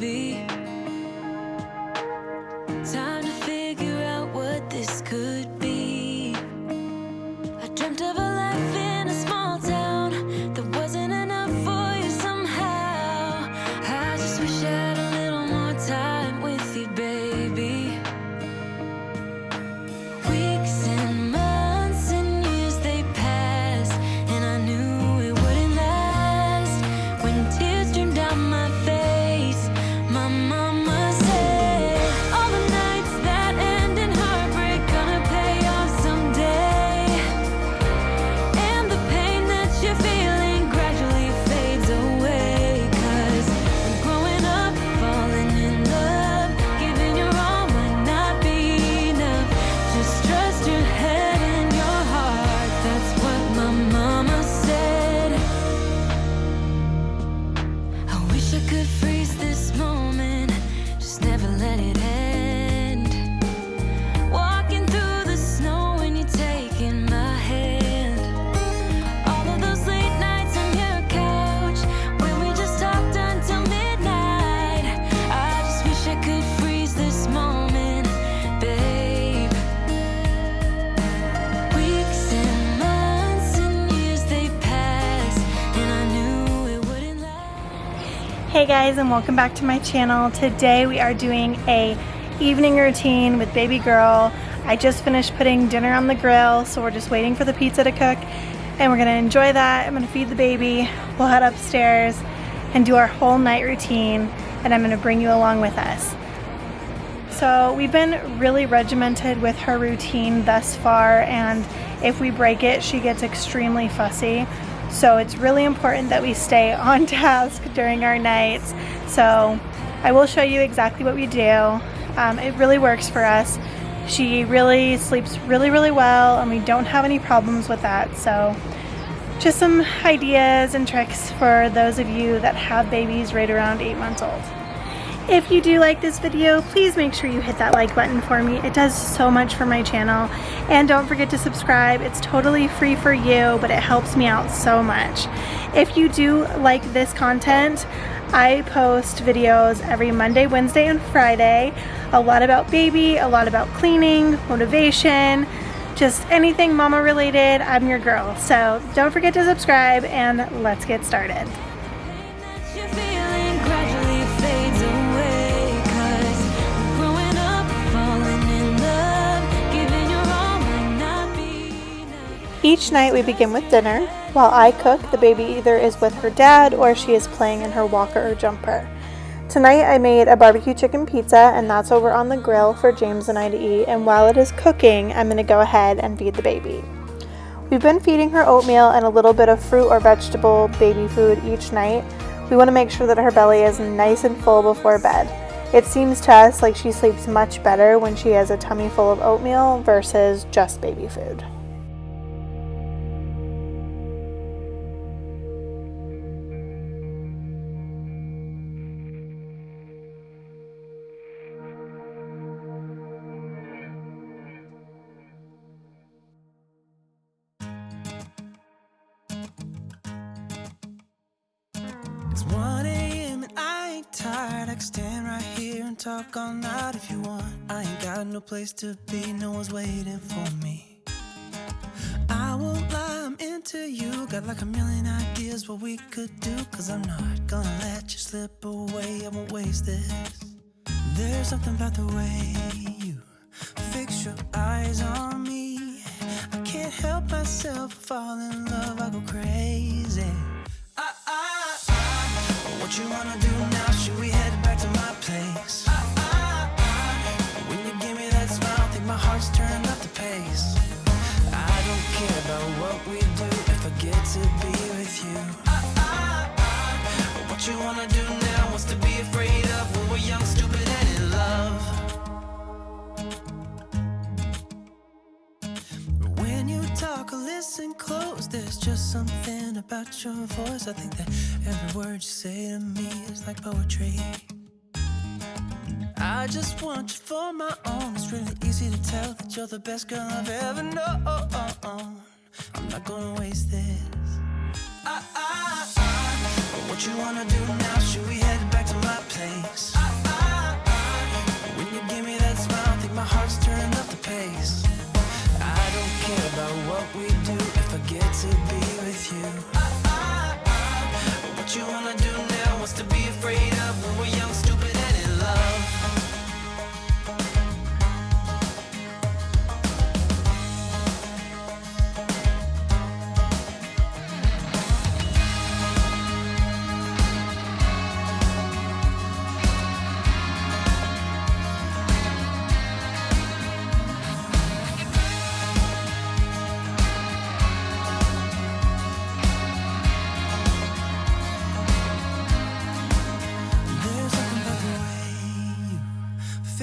baby. Time to figure out what this could be. I dreamt of a life in a small town that wasn't enough for you somehow. I just wish I had a little more time with you, baby. Weeks and months and years they passed, and I knew it wouldn't last. When tears streamed down my face, my mama said, all the nights that end in heartbreak gonna pay off someday. And the pain that you're feeling gradually fades away. 'Cause growing up, falling in love, giving your all might not be enough. Just trust your head and your heart, that's what my mama said. I wish I could freeze this moment, just never let it end. Walking through the snow when you're taking my hand. All of those late nights on your couch when we just talked until midnight. I just wish I could freeze this moment, babe. Weeks and months and years they pass, and I knew it wouldn't last. Hey guys, and welcome back to my channel. Today we are doing a evening routine with baby girl. I just finished putting dinner on the grill, so we're just waiting for the pizza to cook, and we're gonna enjoy that. I'm gonna feed the baby, we'll head upstairs and do our whole night routine, and I'm gonna bring you along with us. So we've been really regimented with her routine thus far, and if we break it, she gets extremely fussy. So it's really important that we stay on task during our nights. So I will show you exactly what we do. It really works for us. She really sleeps really well, and we don't have any problems with that. So just some ideas and tricks for those of you that have babies right around 8 months old. If you do like this video, please make sure you hit that like button for me. It does so much for my channel. And don't forget to subscribe. It's totally free for you, but it helps me out so much. If you do like this content, I post videos every Monday, Wednesday, and Friday. A lot about baby, a lot about cleaning, motivation, just anything mama related. I'm your girl. So don't forget to subscribe, and let's get started. You're feeling gradually fades away. 'Cause growing up, falling in love, giving your all might not be enough. Each night we begin with dinner. While I cook, the baby either is with her dad or she is playing in her walker or jumper. Tonight I made a barbecue chicken pizza, and that's over on the grill for James and I to eat, and while it is cooking, I'm going to go ahead and feed the baby. We've been feeding her oatmeal and a little bit of fruit or vegetable baby food each night. We want to make sure that her belly is nice and full before bed. It seems to us like she sleeps much better when she has a tummy full of oatmeal versus just baby food. It's 1 a.m. and I ain't tired. I can stand right here and talk all night if you want. I ain't got no place to be, no one's waiting for me. I won't lie, I'm into you. Got like a million ideas what we could do. 'Cause I'm not gonna let you slip away, I won't waste this. There's something about the way you fix your eyes on me. I can't help myself, fall in love, I go crazy. What you wanna do now? Should we head back to my place? When you give me that smile, I think my heart's turning up the pace. I don't care about what we do if I get to be with you. What you wanna do now? What's to be afraid of when we're young, stupid, and in love? When you talk or listen close, there's just something about your voice. I think that every word you say to me is like poetry. I just want you for my own. It's really easy to tell that you're the best girl I've ever known. I'm not gonna waste this. What you wanna do now? Should we head back to my place?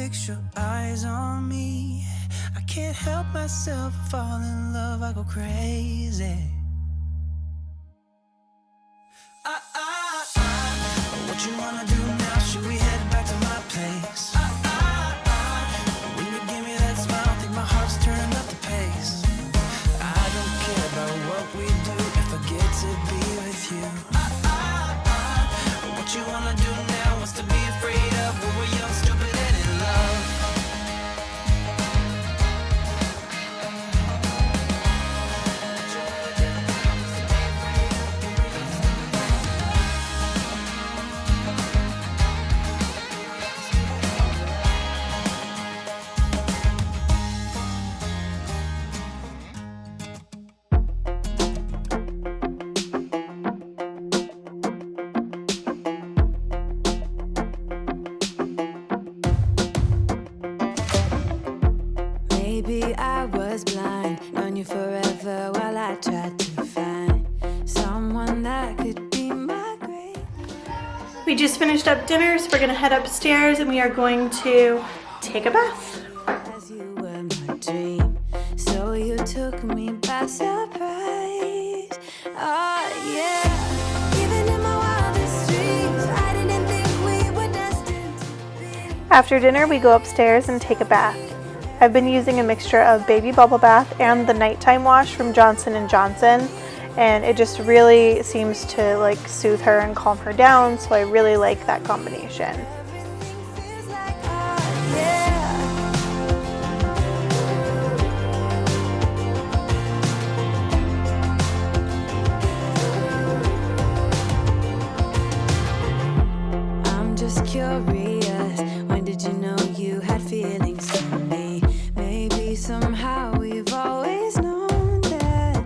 fix your eyes on me. I can't help myself, I fall in love, I go crazy. What you wanna do now? Should we head back to my place? When you give me that smile, I think my heart's turning up the pace. I don't care about what we do if I get to be with you. What you wanna do now? What's to be afraid of when we're young, stupid, and in love? Maybe I was blind, known you forever while I tried to find someone that could be my great. We just finished up dinner, so we're gonna head upstairs and we are going to take a bath. As you were my dream, so you took me by surprise. Oh yeah, even in my wildest dreams, I didn't think we were destined to be. After dinner, we go upstairs and take a bath. I've been using a mixture of baby bubble bath and the nighttime wash from Johnson & Johnson, and it just really seems to like soothe her and calm her down, so I really like that combination. Everything feels like oh yeah. I'm just curious, when did you know you had feelings for me? Maybe somehow we've always known that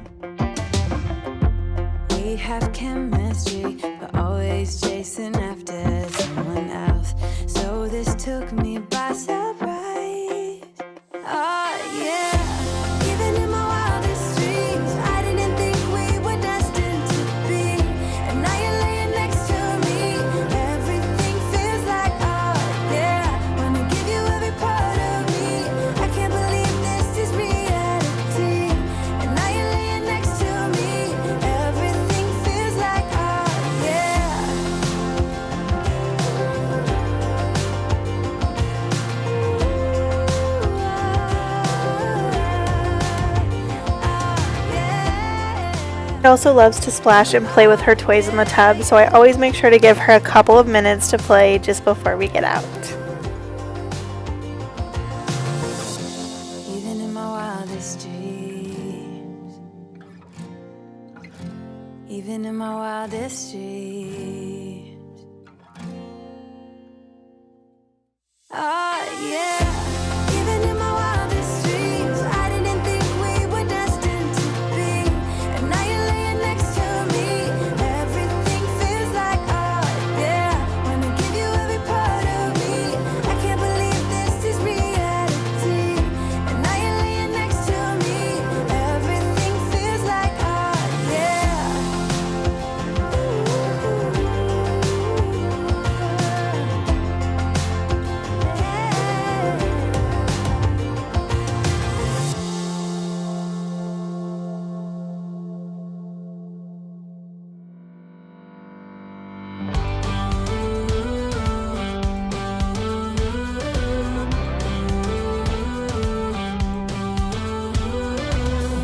we have chemistry, but always chasing after someone else. So this took me by surprise. Oh yeah, even in my wildest dreams, I didn't think we were destined to be. And now you're laying next to me. Everything feels like oh yeah. Wanna give you every part of me. I can't believe this is reality. And now you're laying next to me. Everything feels like oh yeah. She also loves to splash and play with her toys in the tub, so I always make sure to give her a couple of minutes to play just before we get out. Even in my wildest dreams. Even in my wildest dreams. Oh yeah. Even in my wildest dreams, I didn't think we were destined to be. And now you're laying next to me. Everything feels like oh yeah. Wanna give you every part of me. I can't believe this is reality. And now you're laying next to me. Everything feels like oh yeah.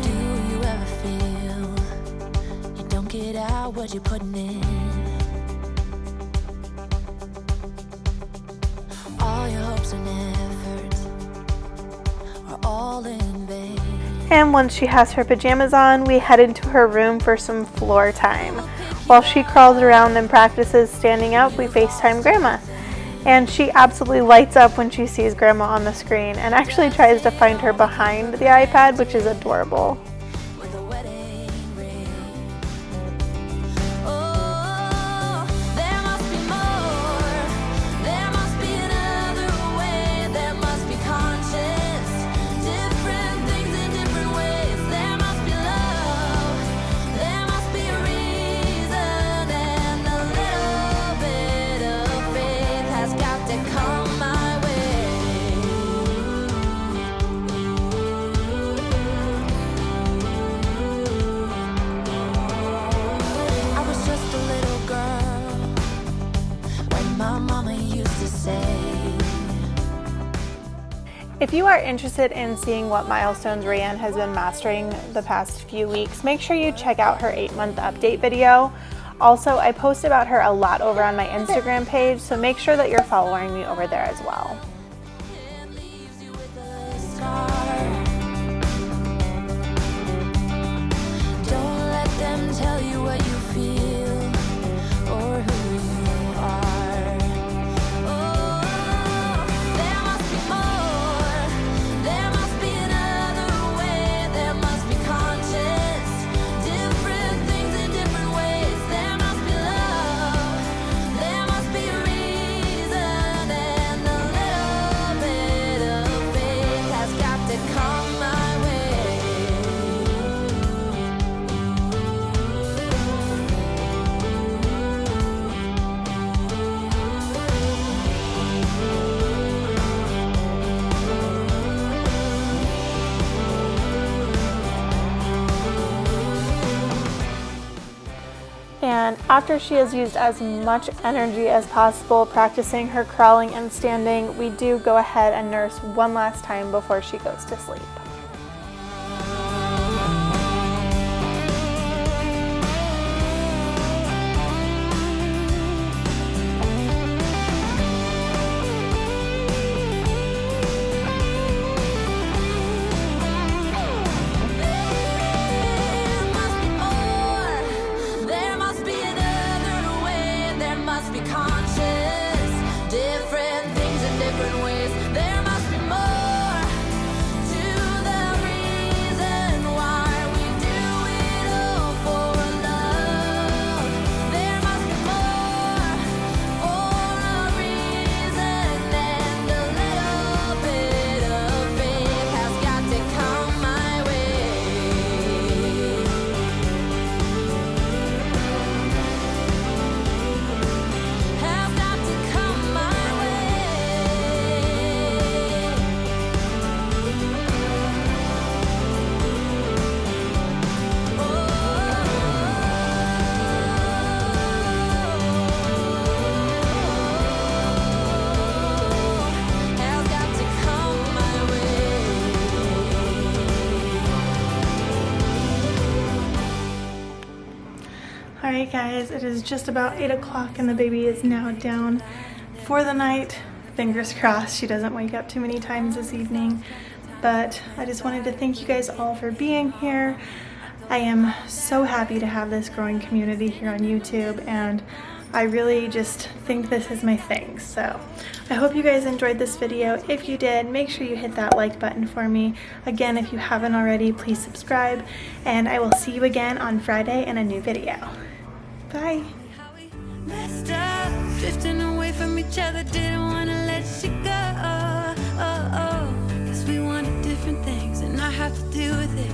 Do you ever feel you don't get out what you're putting in? All your hopes and efforts are all in vain. And once she has her pajamas on, we head into her room for some floor time. While she crawls around and practices standing up, we FaceTime Grandma. And she absolutely lights up when she sees Grandma on the screen and actually tries to find her behind the iPad, which is adorable. With a wedding ring. Oh, there must be more. There must be another way. There must be conscious. Different things in different ways. There must be love. There must be a reason. And a little bit of faith has got to come my way. to say. If you are interested in seeing what milestones ReyAnn has been mastering the past few weeks, make sure you check out her 8-month update video. Also, I post about her a lot over on my Instagram page, so make sure that you're following me over there as well. It leaves you with a scar. Don't let them tell you what you feel or who you are. Oh, there must be more. There must be another way. There must be conscience. Different things in different ways. There must be love. There must be a reason. And a little bit of faith has got to come my way. And after she has used as much energy as possible practicing her crawling and standing, we do go ahead and nurse one last time before she goes to sleep. There must be more. There must be another way. There must be conscious. Different things in different ways. There must be more to the reason why we do it all for love. There must be more for a reason, and a little bit of faith has got to come my way. Has got to come my Has got to come my way. Alright guys, it is just about 8 o'clock and the baby is now down for the night. Fingers crossed she doesn't wake up too many times this evening. But I just wanted to thank you guys all for being here. I am so happy to have this growing community here on YouTube, and I really just think this is my thing. So I hope you guys enjoyed this video. If you did, make sure you hit that like button for me. Again, if you haven't already, please subscribe, and I will see you again on Friday in a new video. Bye. How we messed up, drifting away from each other, didn't want to let you go. Cause we wanted different things, and I have to deal with it.